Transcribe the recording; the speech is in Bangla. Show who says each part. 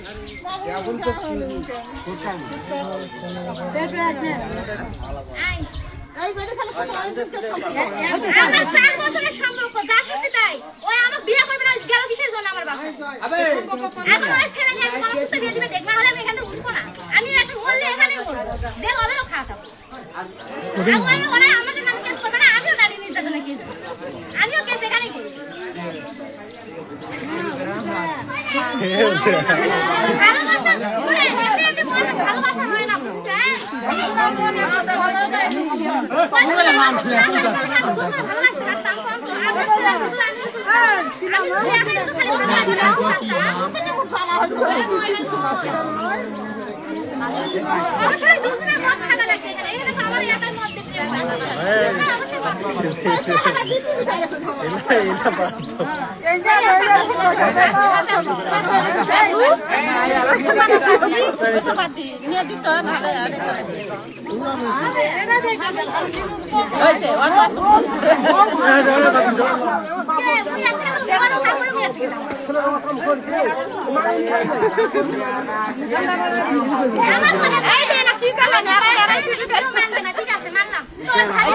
Speaker 1: আমার 4 বছরের সম্পর্ক যা সত্যি তাই। ওই আমাকে বিয়ে করবে না গেল কিসের জন্য আমার বাবা? এখন ওই ছেলে নিয়ে আসবে আমার সাথে বিয়ে দিবে দেখ না হলে আমি এখানে উঠবো না। আমি এখন বললে এখানে উঠবো। যে ওদেরও খাওয়া খাবো। আমি ওরা আমাকে নাম কেস করবে না আমিও নারী নির্যাতনে কেস করব। আমিও কেস এখানেই করব। ভালোবাসা ওরে এমনি ভালোবাসা হয় না বুঝছেন? ভালোবাসতে পারতাম কত আমি ছেলে শুধু আমি তো খালি অবশ্যই দুসরা মত খাওয়া লাগে এখানে এখানে তো আমার একাই মত দিতে হবে ঠিক আছে মানলাম তোর ভাই